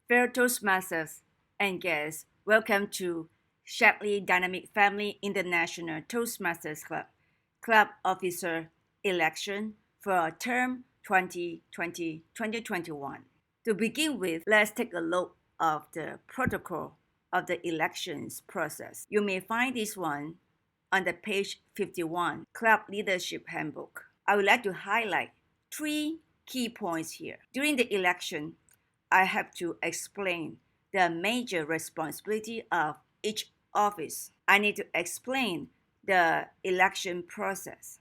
Fair Toastmasters and guests, welcome to Shaklee Dynamic Family International Toastmasters Club, Club Officer Election for term 2020-2021. To begin with, let's take a look of the protocol of the elections process. You may find this one on the page 51, Club Leadership Handbook. I would like to highlight three key points here. During the election, I have to explain the major responsibility of each office. I need to explain the election process.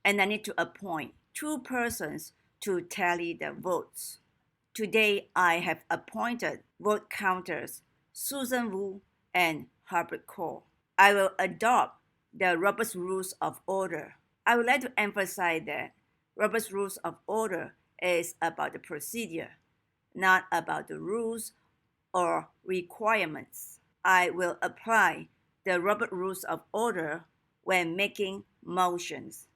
And I need to appoint two persons to tally the votes. Today, I have appointed vote counters Susan Wu and Herbert Cole. I will adopt the Robert's Rules of Order. I would like to emphasize that Robert's Rules of Order is about the procedure, not about the rules or requirements. I will apply the Robert Rules of Order when making motions,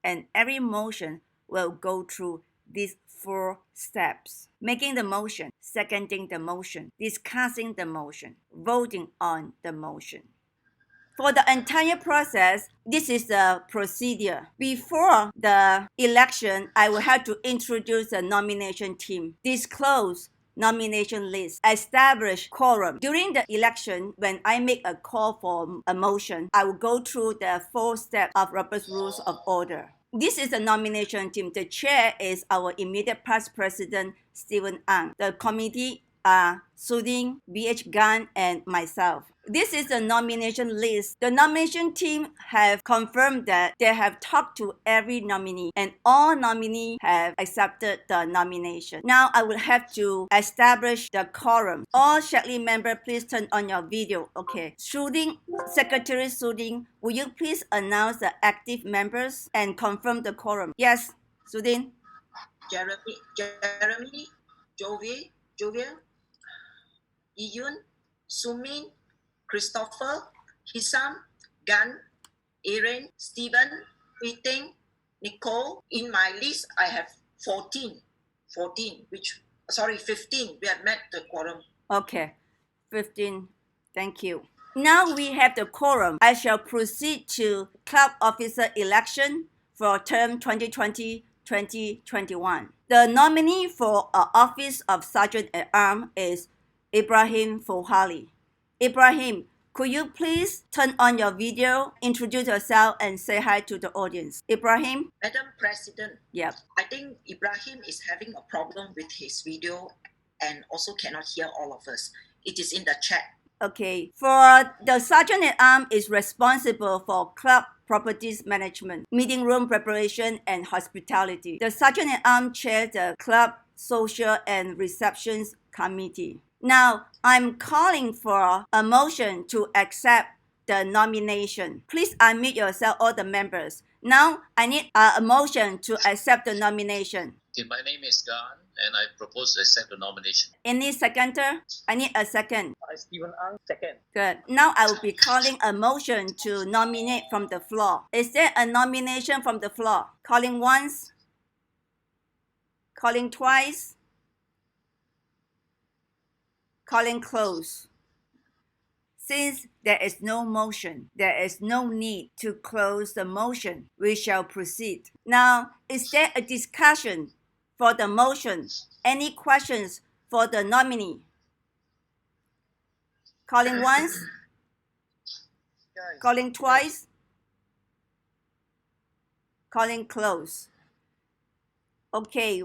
and every motion will go through these 4 steps: making the motion, seconding the motion, discussing the motion, voting on the motion. For the entire process, this is the procedure. Before the election, I will have to introduce the nomination team, disclose nomination list, establish quorum. During the election, when I make a call for a motion, I will go through the 4 steps of Robert's Rules of Order. This is the nomination team. The chair is our immediate past president, Stephen Ang. The committee are Suding, B.H. Gan, and myself. This is the nomination list. The nomination team have confirmed that they have talked to every nominee and all nominees have accepted the nomination. Now I will have to establish the quorum. All Shaklee members, please turn on your video. Okay. Suding, Secretary Suding, will you please announce the active members and confirm the quorum? Yes, Suding. Jeremy, Jovial, Yiyun, Sumin, Christopher, Hisam, Gan, Aaron, Stephen, Huiting, Nicole. In my list, I have 15. We have met the quorum. Okay, 15. Thank you. Now we have the quorum. I shall proceed to club officer election for term 2020-2021. The nominee for office of Sergeant at Arms is Ibrahim Fohali. Ibrahim, could you please turn on your video, introduce yourself, and say hi to the audience? Ibrahim? Madam President, Yep. I think Ibrahim is having a problem with his video and also cannot hear all of us. It is in the chat. Okay, for the Sergeant at Arms is responsible for club properties management, meeting room preparation, and hospitality. The Sergeant at Arms chairs the club social and receptions committee. Now, I'm calling for a motion to accept the nomination. Please unmute yourself, all the members. Now, I need a motion to accept the nomination. Okay, my name is Gan, and I propose to accept the nomination. Any seconder? I need a second. Stephen Ang, second. Good. Now I will be calling a motion to nominate from the floor. Is there a nomination from the floor? Calling once? Calling twice? Calling close. Since there is no motion, there is no need to close the motion. We shall proceed. Now, is there a discussion for the motion? Any questions for the nominee? Calling once? Calling twice? Calling close. Okay,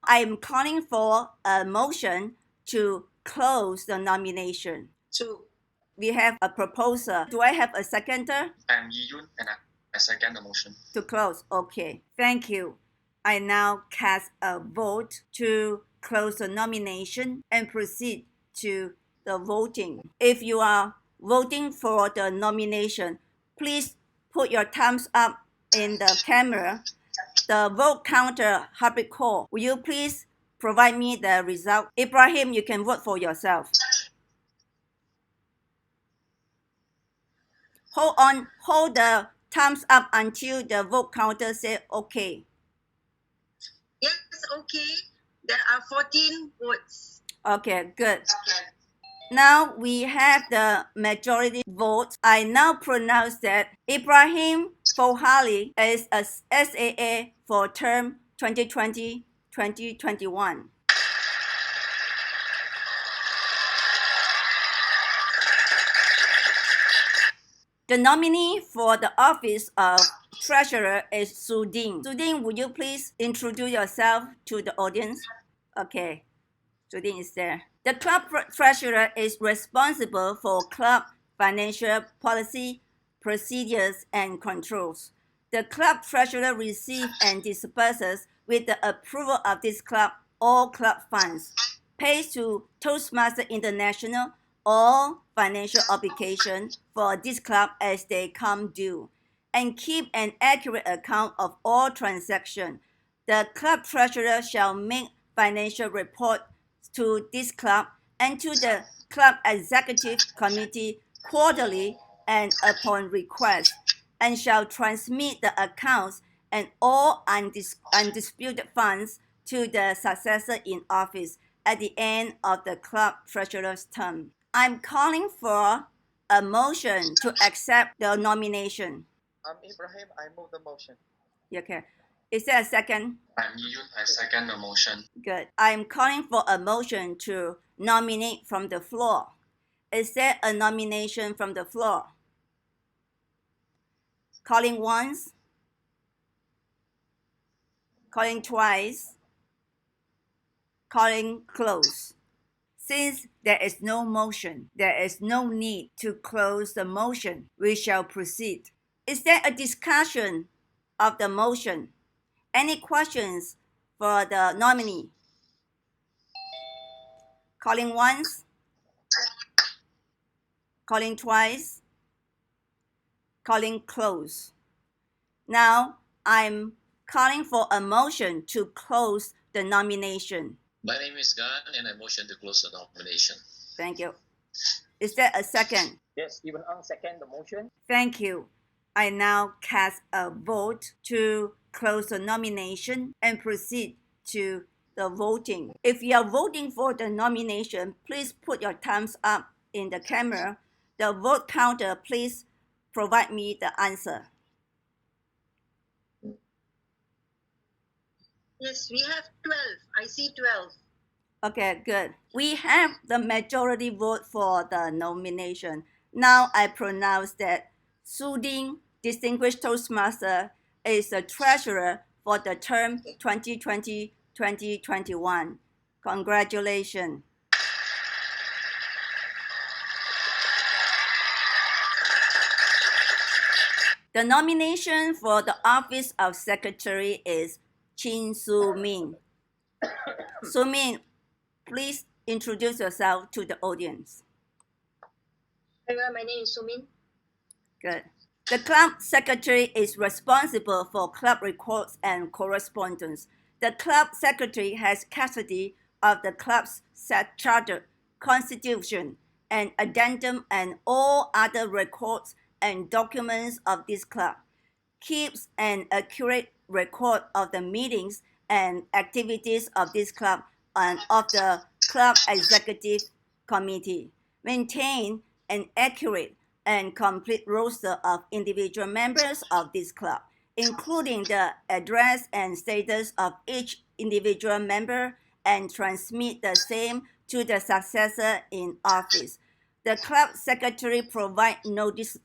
I'm calling for a motion to close the nomination. We have a proposer. Do I have a seconder? I'm Yiyun, and I second the motion. To close. Okay, thank you. I now cast a vote to close the nomination and proceed to the voting. If you are voting for the nomination, please put your thumbs up in the camera. The vote counter, Herbert Cole, will you please provide me the result? Ibrahim, you can vote for yourself. Hold the thumbs up until the vote counter say okay. Yes, okay. There are 14 votes. Okay, good. Now we have the majority vote. I now pronounce that Ibrahim Fohali is a SAA for term 2020-2021. The nominee for the office of treasurer is Sudin. Sudin, would you please introduce yourself to the audience? Okay, Sudin is there. The club treasurer is responsible for club financial policy, procedures, and controls. The club treasurer receives and disperses, with the approval of this club, all club funds, pays to Toastmasters International all financial obligations for this club as they come due, and keep an accurate account of all transactions. The club treasurer shall make financial report to this club and to the club executive committee quarterly and upon request, and shall transmit the accounts and all undisputed funds to the successor in office at the end of the club treasurer's term. I'm calling for a motion to accept the nomination. Ibrahim, I move the motion. Okay. Is there a second? I'm Yiyun, I second the motion. Good. I'm calling for a motion to nominate from the floor. Is there a nomination from the floor? Calling once. Calling twice. Calling close. Since there is no motion, there is no need to close the motion. We shall proceed. Is there a discussion of the motion? Any questions for the nominee? Calling once. Calling twice. Calling close. Now I'm calling for a motion to close the nomination. My name is Gan, and I motion to close the nomination. Thank you. Is there a second? Yes, Stephen Ang second the motion. Thank you. I now cast a vote to close the nomination and proceed to the voting. If you are voting for the nomination, please put your thumbs up in the camera. The vote counter, please provide me the answer. Yes, we have 12. I see 12. Okay, good. We have the majority vote for the nomination. Now I pronounce that Sudin, Distinguished Toastmaster, is the treasurer for the term 2020-2021. Congratulations. The nomination for the office of secretary is Chin Su Min. Su Min, please introduce yourself to the audience. Hello, my name is Sumin. Good. The club secretary is responsible for club records and correspondence. The club secretary has custody of the club's charter, constitution, and addendum, and all other records and documents of this club. Keeps an accurate record of the meetings and activities of this club and of the club executive committee. Maintain an accurate and complete roster of individual members of this club, including the address and status of each individual member, and transmit the same to the successor in office. The club secretary provides notice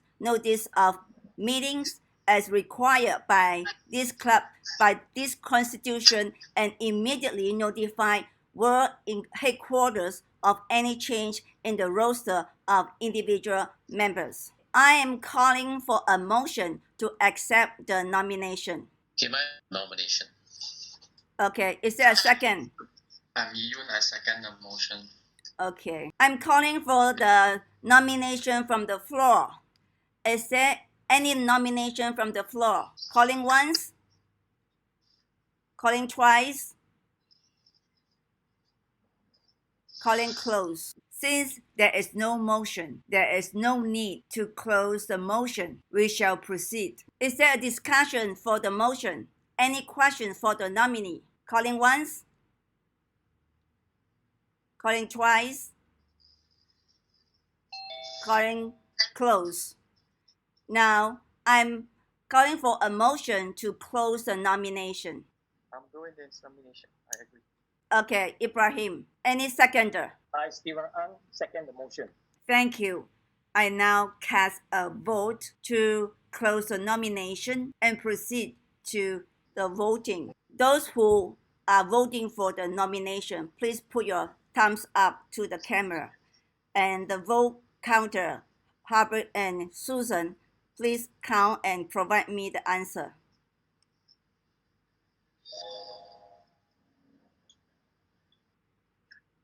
of meetings as required by this club, by this constitution, and immediately notify world headquarters of any change in the roster of individual members. I am calling for a motion to accept the nomination. Okay, my nomination. Okay, is there a second? I'm Yiyun, I second the motion. Okay, I'm calling for the nomination from the floor. Is there any nomination from the floor? Calling once? Calling twice? Calling close. Since there is no motion, there is no need to close the motion. We shall proceed. Is there a discussion for the motion? Any questions for the nominee? Calling once? Calling twice. Calling close. Now I'm calling for a motion to close the nomination. I'm doing this nomination. I agree. Okay, Ibrahim. Any seconder? I, Stephen Ang, second the motion. Thank you. I now cast a vote to close the nomination and proceed to the voting. Those who are voting for the nomination, please put your thumbs up to the camera. And the vote counter, Harbert and Susan, please count and provide me the answer.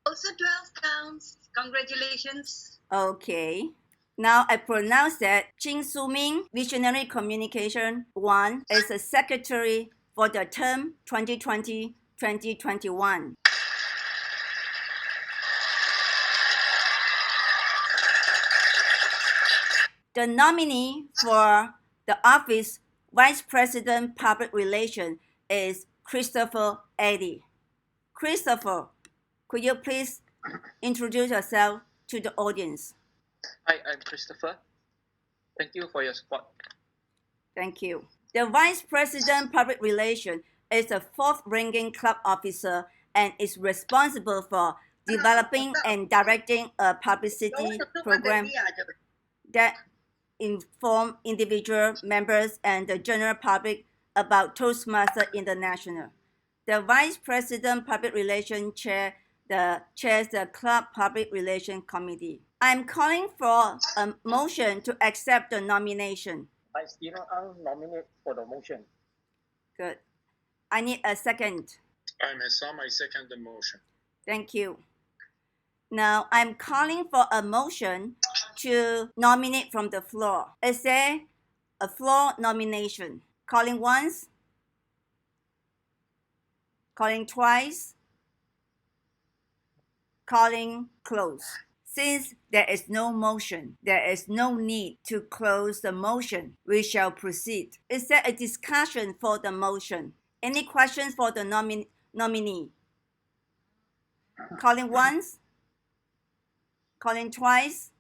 Also 12 counts. Congratulations. Okay. Now I pronounce that Ching Su-Ming, Visionary Communication 1, is the secretary for the term 2020-2021. The nominee for the office Vice President Public Relations is Christopher Eddy. Christopher, could you please introduce yourself to the audience? Hi, I'm Christopher. Thank you for your support. Thank you. The Vice President Public Relations is the fourth-ranking club officer and is responsible for developing and directing a publicity program that inform individual members and the general public about Toastmasters International. The Vice President Public Relations chairs the Club Public Relations Committee. I'm calling for a motion to accept the nomination. I, Stephen Ang, nominate for the motion. Good. I need a second. I'm Assam. I second the motion. Thank you. Now I'm calling for a motion to nominate from the floor. Is there a floor nomination? Calling once? Calling twice? Calling close. Since there is no motion, there is no need to close the motion. We shall proceed. Is there a discussion for the motion? Any questions for the nominee? Calling once? Calling twice?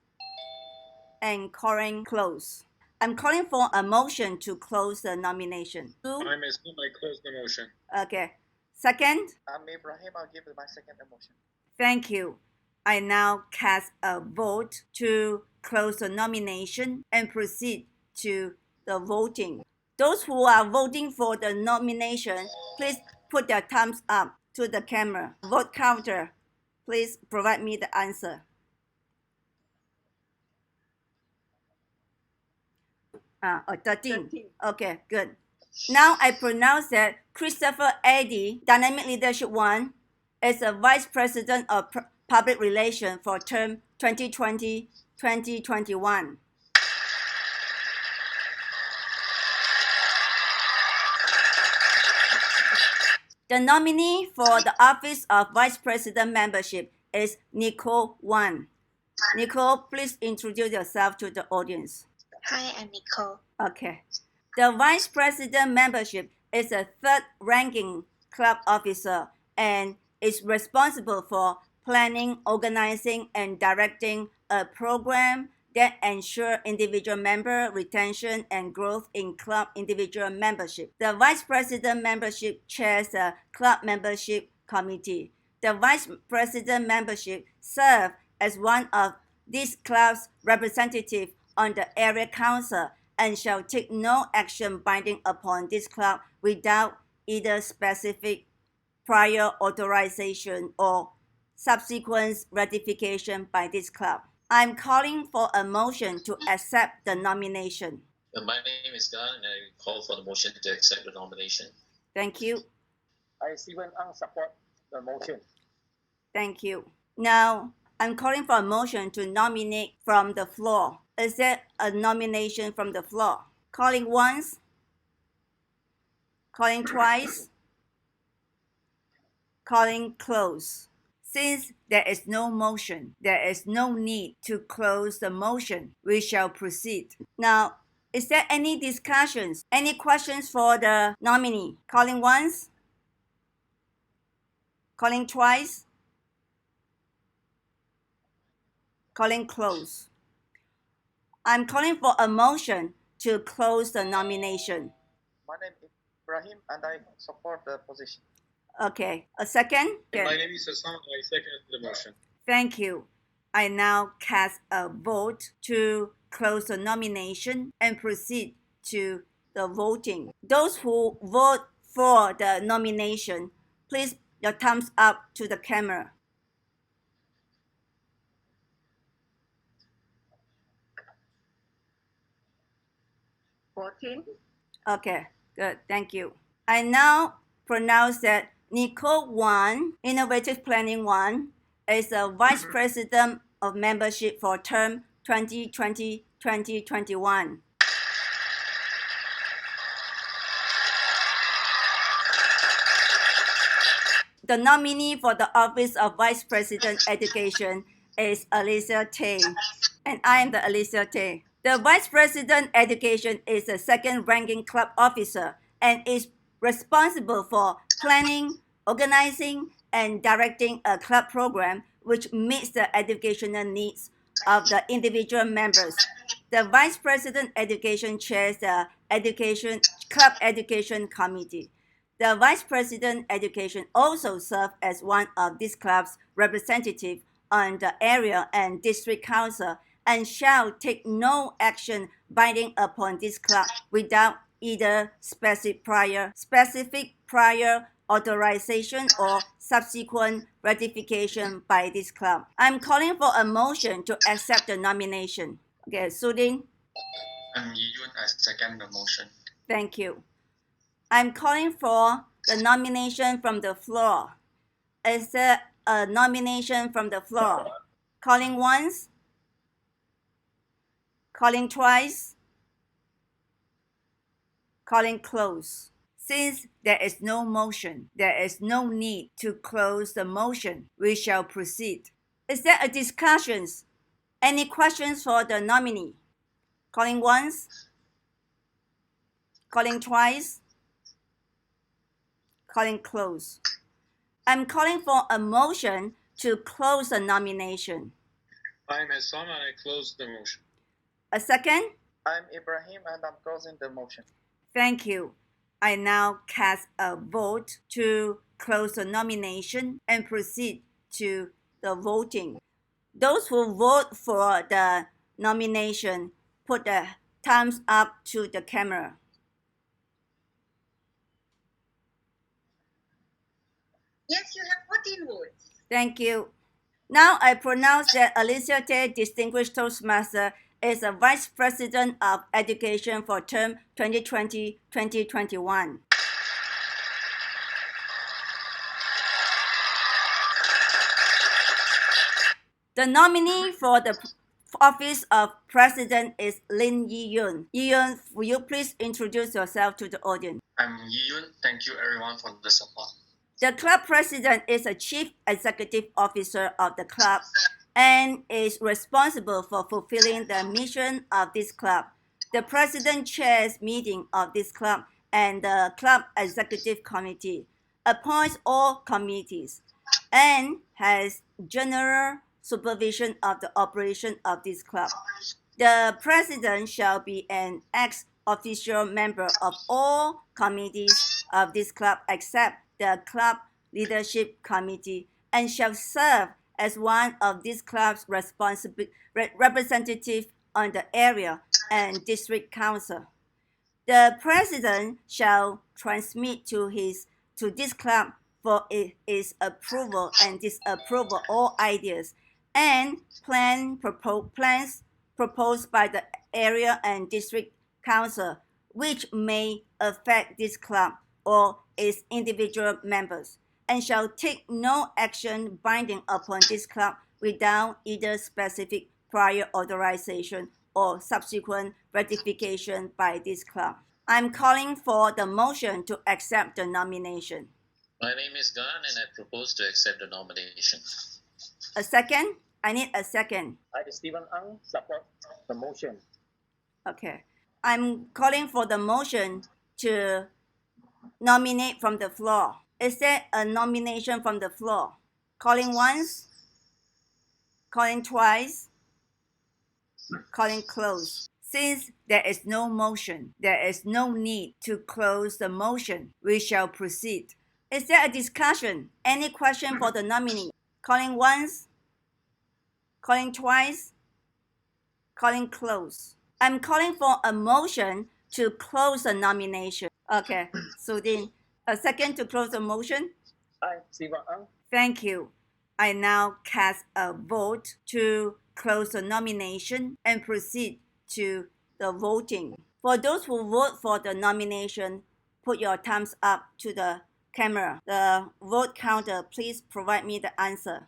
And calling close. I'm calling for a motion to close the nomination. I'm Assam. I close the motion. Okay. Second? I'm Ibrahim. I'll give my second motion. Thank you. I now cast a vote to close the nomination and proceed to the voting. Those who are voting for the nomination, please put their thumbs up to the camera. Vote counter, please provide me the answer. 13. Okay, good. Now I pronounce that Christopher Eddy, Dynamic Leadership 1, is the Vice President of Public Relations for term 2020-2021. The nominee for the office of Vice President membership is Nicole 1. Nicole, please introduce yourself to the audience. Hi, I'm Nicole. Okay. The Vice President membership is a third-ranking club officer and is responsible for planning, organizing, and directing a program that ensure individual member retention and growth in club individual membership. The Vice President membership chairs the club membership committee. The Vice President membership serves as one of this club's representatives on the area council and shall take no action binding upon this club without either specific prior authorization or subsequent ratification by this club. I'm calling for a motion to accept the nomination. My name is Gan, and I call for the motion to accept the nomination. Thank you. I, Stephen Ang, support the motion. Thank you. Now, I'm calling for a motion to nominate from the floor. Is there a nomination from the floor? Calling once? Calling twice? Calling close. Since there is no motion, there is no need to close the motion. We shall proceed. Now, is there any discussions? Any questions for the nominee? Calling once? Calling twice? Calling close. I'm calling for a motion to close the nomination. My name is Ibrahim and I support the position. Okay, a second? Okay. My name is Hassan. I second the motion. Thank you. I now cast a vote to close the nomination and proceed to the voting. Those who vote for the nomination, please your thumbs up to the camera. Voting. Okay, good. Thank you. I now pronounce that Nicole 1, Innovative Planning 1, is the Vice President of Membership for term 2020-2021. The nominee for the Office of Vice President Education is Elysia Teh, and I am the Elysia Teh. The Vice President Education is the second-ranking club officer and is responsible for planning, organizing, and directing a club program which meets the educational needs of the individual members. The Vice President Education chairs the Club Education Committee. The Vice President Education also serves as one of this club's representatives on the area and district council and shall take no action binding upon this club without either specific prior authorization or subsequent ratification by this club. I'm calling for a motion to accept the nomination. Okay, Sudin. I'm Yiyun. I second the motion. Thank you. I'm calling for the nomination from the floor. Is there a nomination from the floor? Calling once? Calling twice? Calling close. Since there is no motion, there is no need to close the motion. We shall proceed. Is there a discussion? Any questions for the nominee? Calling once? Calling twice? Calling close. I'm calling for a motion to close the nomination. I'm Hassan and I close the motion. A second? I'm Ibrahim and I'm closing the motion. Thank you. I now cast a vote to close the nomination and proceed to the voting. Those who vote for the nomination, put the thumbs up to the camera. Yes, you have 14 votes. Thank you. Now I pronounce that Elysia Teh, Distinguished Toastmaster, is the Vice President of Education for term 2020-2021. The nominee for the office of President is Lin Yiyun. Yiyun, will you please introduce yourself to the audience? I'm Yiyun. Thank you everyone for the support. The club president is a chief executive officer of the club and is responsible for fulfilling the mission of this club. The president chairs meeting of this club and the club executive committee, appoints all committees, and has general supervision of the operation of this club. The president shall be an ex-official member of all committees of this club except the club leadership committee and shall serve as one of this club's representatives on the area and district council. The president shall transmit to this club for its approval and disapproval all ideas and plans proposed by the area and district council which may affect this club or its individual members, and shall take no action binding upon this club without either specific prior authorization or subsequent ratification by this club. I'm calling for the motion to accept the nomination. My name is Gan and I propose to accept the nomination. A second? I need a second. I, Stephen Ang, support the motion. Okay. I'm calling for the motion to nominate from the floor. Is there a nomination from the floor? Calling once? Calling twice? Calling close. Since there is no motion, there is no need to close the motion. We shall proceed. Is there a discussion? Any question for the nominee? Calling once? Calling twice? Calling close. I'm calling for a motion to close the nomination. Okay, Sudin, a second to close the motion? Aye, Siva Ang. Thank you. I now cast a vote to close the nomination and proceed to the voting. For those who vote for the nomination, put your thumbs up to the camera. The vote counter, please provide me the answer.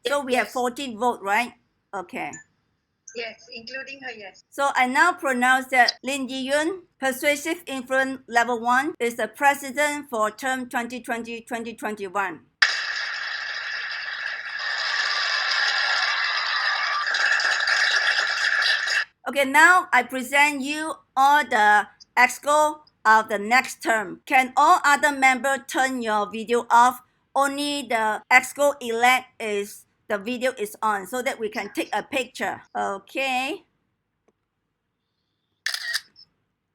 So we have 14 votes, right? Okay. Yes, including her, yes. So I now pronounce that Lin Yiyun, Persuasive Influence Level 1, is the president for term 2020-2021. Okay, now I present you all the EXCO of the next term. Can all other members turn your video off? Only the EXCO elect is the video is on so that we can take a picture. Okay.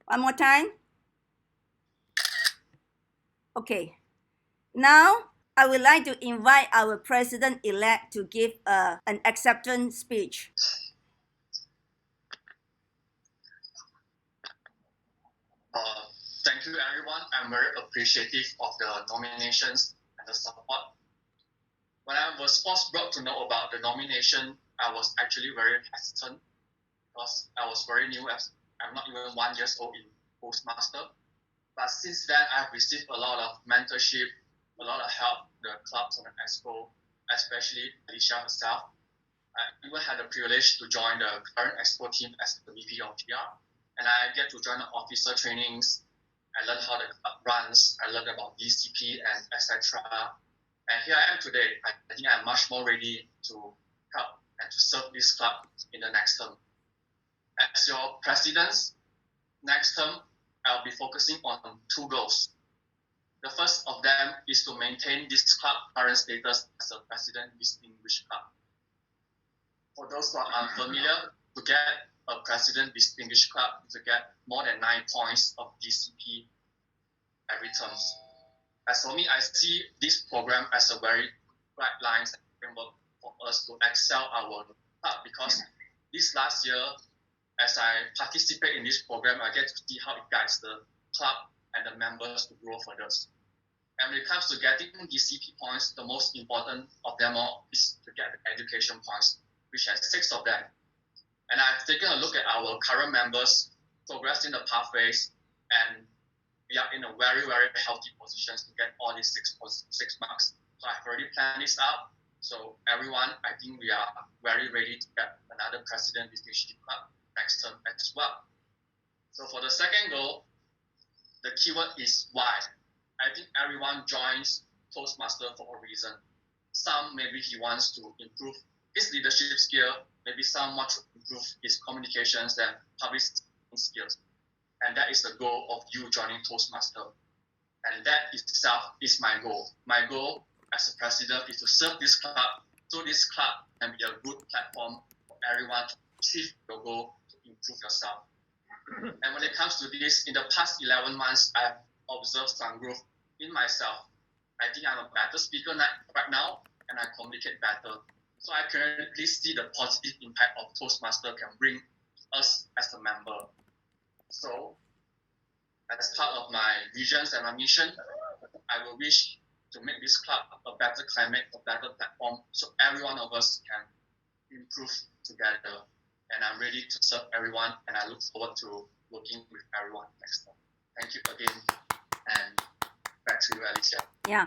One more time. Okay. Now, I would like to invite our president-elect to give an acceptance speech. Thank you, everyone. I'm very appreciative of the nominations and the support. When I was first brought to know about the nomination, I was actually very hesitant because I was very new. I'm not even 1 year old in Toastmaster. But since then, I've received a lot of mentorship, a lot of help, the clubs and the expo, especially Elysia herself. I even had the privilege to join the current expo team as the VP of PR. And I get to join the officer trainings. I learned how the club runs. I learned about DCP and etc. And here I am today. I think I'm much more ready to help and to serve this club in the next term. As your president, next term, I'll be focusing on 2 goals. The first of them is to maintain this club's current status as a president distinguished club. For those who are unfamiliar, to get a president distinguished club, to get more than 9 points of DCP every term. As for me, I see this program as a very bright line framework for us to excel our club because this last year, as I participate in this program, I get to see how it guides the club and the members to grow further. And when it comes to getting DCP points, the most important of them all is to get the education points, which has 6 of them. And I've taken a look at our current members, progressed in the pathways, and we are in a very, very healthy position to get all these 6 marks. So I've already planned this out. So everyone, I think we are very ready to get another president distinguished club next term as well. So for the second goal, the keyword is why. I think everyone joins Toastmaster for a reason. Some maybe he wants to improve his leadership skill, maybe some want to improve his communications and public skills. And that is the goal of you joining Toastmaster. And that itself is my goal. My goal as a president is to serve this club so this club can be a good platform for everyone to achieve your goal, to improve yourself. And when it comes to this, in the past 11 months, I've observed some growth in myself. I think I'm a better speaker right now, and I communicate better. So I currently see the positive impact of Toastmaster can bring us as a member. So, as part of my visions and my mission, I will wish to make this club a better climate, a better platform, so every one of us can improve together. And I'm ready to serve everyone, and I look forward to working with everyone next time. Thank you again, and back to you, Elysia. Yeah.